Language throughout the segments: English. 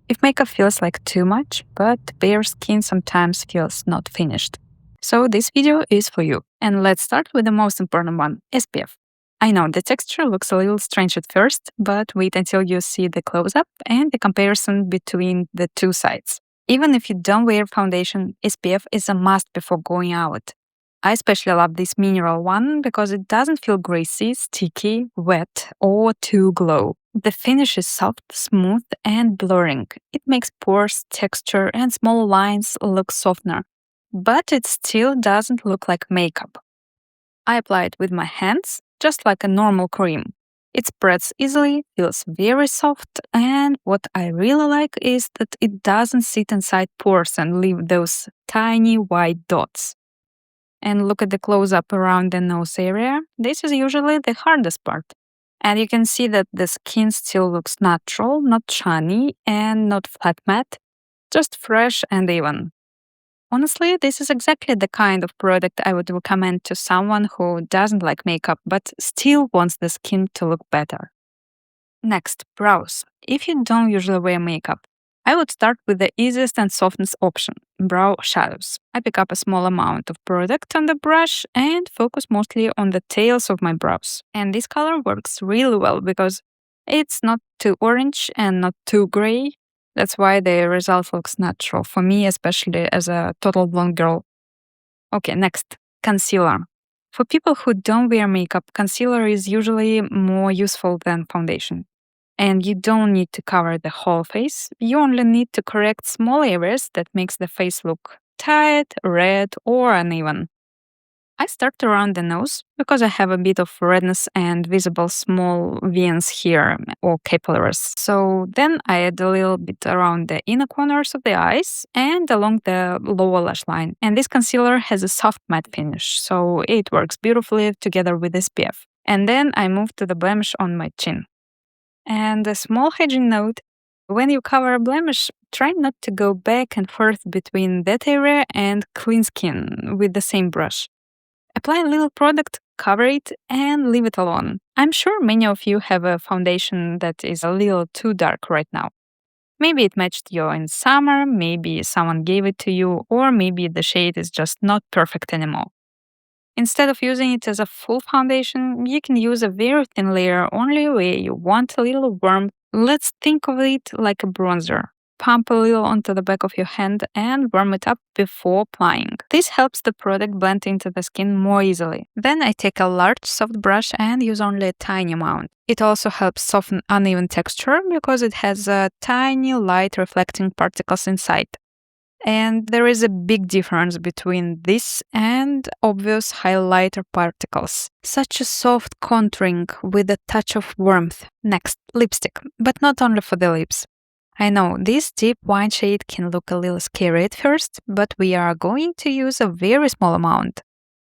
if makeup feels like too much, but bare skin sometimes feels not finished. So this video is for you. And let's start with the most important one, SPF. I know the texture looks a little strange at first, but wait until you see the close-up and the comparison between the two sides. Even if you don't wear foundation, SPF is a must before going out. I especially love this mineral one because it doesn't feel greasy, sticky, wet, or too glow. The finish is soft, smooth, and blurring. It makes pores, texture, and small lines look softer, but it still doesn't look like makeup. I apply it with my hands, just like a normal cream. It spreads easily, feels very soft, and what I really like is that it doesn't sit inside pores and leave those tiny white dots. And look at the close-up around the nose area. This is usually the hardest part. And you can see that the skin still looks natural, not shiny, and not flat matte, just fresh and even. Honestly, this is exactly the kind of product I would recommend to someone who doesn't like makeup but still wants the skin to look better. Next, brows. If you don't usually wear makeup, I would start with the easiest and softest option, brow shadows. I pick up a small amount of product on the brush and focus mostly on the tails of my brows. And this color works really well because it's not too orange and not too gray. That's why the result looks natural for me, especially as a total blonde girl. Okay, next, concealer. For people who don't wear makeup, concealer is usually more useful than foundation. And you don't need to cover the whole face. You only need to correct small areas that makes the face look tight, red, or uneven. I start around the nose because I have a bit of redness and visible small veins here or capillaries. So then I add a little bit around the inner corners of the eyes and along the lower lash line. And this concealer has a soft matte finish, so it works beautifully together with SPF. And then I move to the blemish on my chin. And a small hygiene note, when you cover a blemish, try not to go back and forth between that area and clean skin with the same brush. Apply a little product, cover it, and leave it alone. I'm sure many of you have a foundation that is a little too dark right now. Maybe it matched you in summer, maybe someone gave it to you, or maybe the shade is just not perfect anymore. Instead of using it as a full foundation, you can use a very thin layer only where you want a little warmth. Let's think of it like a bronzer. Pump a little onto the back of your hand and warm it up before applying. This helps the product blend into the skin more easily. Then I take a large soft brush and use only a tiny amount. It also helps soften uneven texture because it has tiny light reflecting particles inside. And there is a big difference between this and obvious highlighter particles. Such a soft contouring with a touch of warmth. Next, lipstick, but not only for the lips. I know this deep wine shade can look a little scary at first, but we are going to use a very small amount.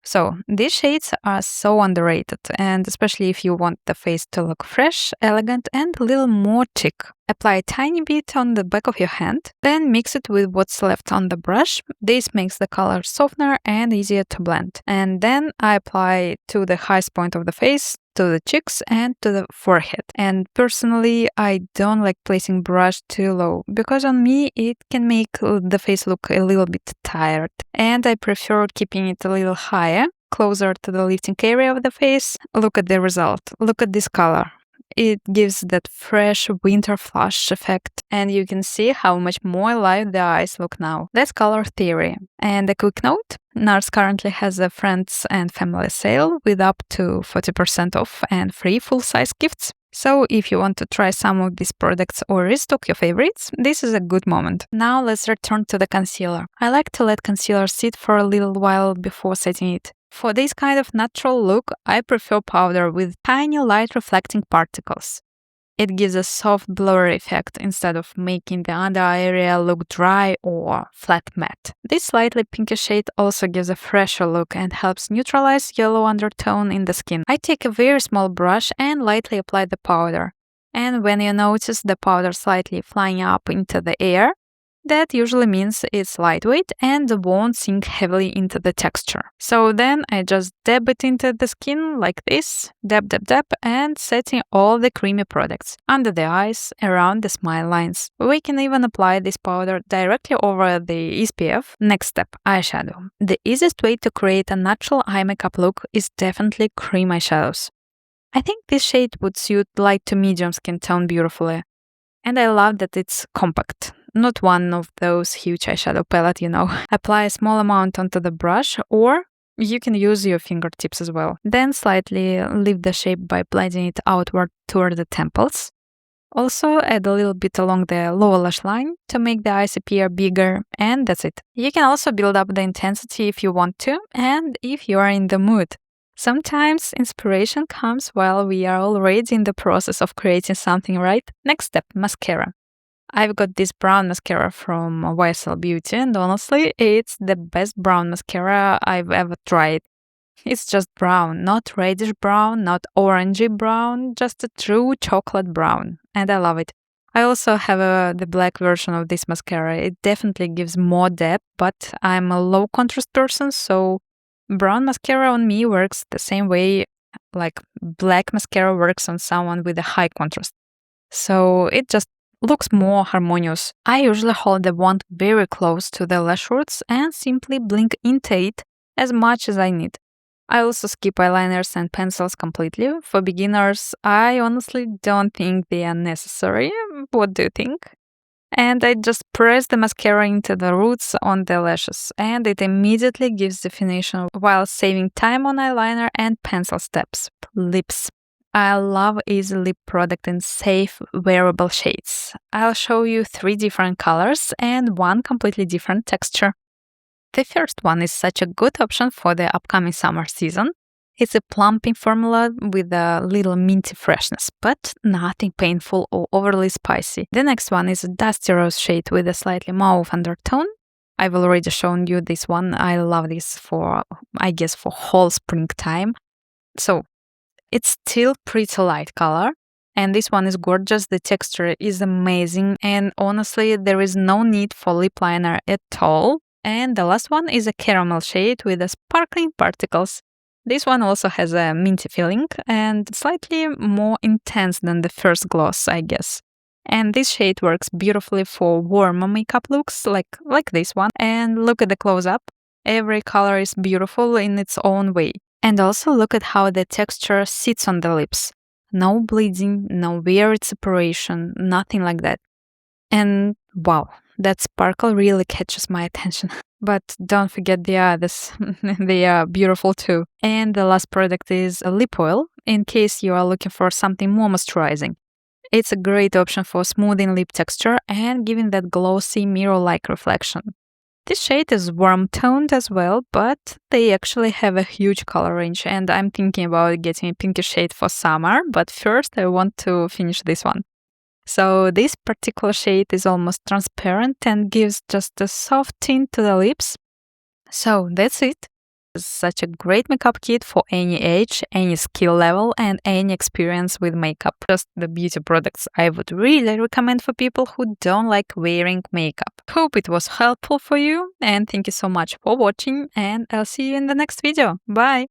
So, these shades are so underrated, and especially if you want the face to look fresh, elegant, and a little more chic. Apply a tiny bit on the back of your hand, then mix it with what's left on the brush. This makes the color softer and easier to blend. And then I apply to the highest point of the face, to the cheeks, and to the forehead. And personally, I don't like placing brush too low, because on me it can make the face look a little bit tired. And I prefer keeping it a little higher, closer to the lifting area of the face. Look at the result. Look at this color. It gives that fresh winter flush effect, and you can see how much more alive the eyes look now. That's color theory. And a quick note, NARS currently has a friends and family sale with up to 40% off and free full-size gifts. So if you want to try some of these products or restock your favorites, this is a good moment. Now let's return to the concealer. I like to let concealer sit for a little while before setting it. For this kind of natural look, I prefer powder with tiny light reflecting particles. It gives a soft blurry effect instead of making the under eye area look dry or flat matte. This slightly pinkish shade also gives a fresher look and helps neutralize yellow undertone in the skin. I take a very small brush and lightly apply the powder. And when you notice the powder slightly flying up into the air, That usually means it's lightweight and won't sink heavily into the texture. So then I just dab it into the skin like this, dab, dab, dab, and setting all the creamy products under the eyes, around the smile lines. We can even apply this powder directly over the SPF. Next step, eyeshadow. The easiest way to create a natural eye makeup look is definitely cream eyeshadows. I think this shade would suit light to medium skin tone beautifully. And I love that it's compact. Not one of those huge eyeshadow palette, Apply a small amount onto the brush, or you can use your fingertips as well. Then slightly lift the shape by blending it outward toward the temples. Also add a little bit along the lower lash line to make the eyes appear bigger, and that's it. You can also build up the intensity if you want to, and if you are in the mood. Sometimes inspiration comes while we are already in the process of creating something, right? Next step, mascara. I've got this brown mascara from YSL Beauty, and honestly, it's the best brown mascara I've ever tried. It's just brown, not reddish brown, not orangey brown, just a true chocolate brown, and I love it. I also have the black version of this mascara. It definitely gives more depth, but I'm a low contrast person, so brown mascara on me works the same way like black mascara works on someone with a high contrast. So it just looks more harmonious. I usually hold the wand very close to the lash roots and simply blink into it as much as I need. I also skip eyeliners and pencils completely. For beginners, I honestly don't think they are necessary. What do you think? And I just press the mascara into the roots on the lashes, and it immediately gives definition while saving time on eyeliner and pencil steps. Lips. I love easy lip product in safe, wearable shades. I'll show you 3 different colors and 1 completely different texture. The first one is such a good option for the upcoming summer season. It's a plumping formula with a little minty freshness, but nothing painful or overly spicy. The next one is a dusty rose shade with a slightly mauve undertone. I've already shown you this one. I love this for whole springtime. So it's still pretty light color, and this one is gorgeous. The texture is amazing, and honestly, there is no need for lip liner at all. And the last one is a caramel shade with a sparkling particles. This one also has a minty feeling and slightly more intense than the first gloss, I guess. And this shade works beautifully for warmer makeup looks like this one. And look at the close-up. Every color is beautiful in its own way. And also look at how the texture sits on the lips. No bleeding, no weird separation, nothing like that. And wow, that sparkle really catches my attention. But don't forget the others. They are beautiful too. And the last product is a lip oil, in case you are looking for something more moisturizing. It's a great option for smoothing lip texture and giving that glossy mirror-like reflection. This shade is warm-toned as well, but they actually have a huge color range, and I'm thinking about getting a pinkish shade for summer, but first I want to finish this one. So this particular shade is almost transparent and gives just a soft tint to the lips. So that's it. It's such a great makeup kit for any age, any skill level, and any experience with makeup. Just the beauty products I would really recommend for people who don't like wearing makeup. Hope it was helpful for you, and thank you so much for watching, and I'll see you in the next video. Bye!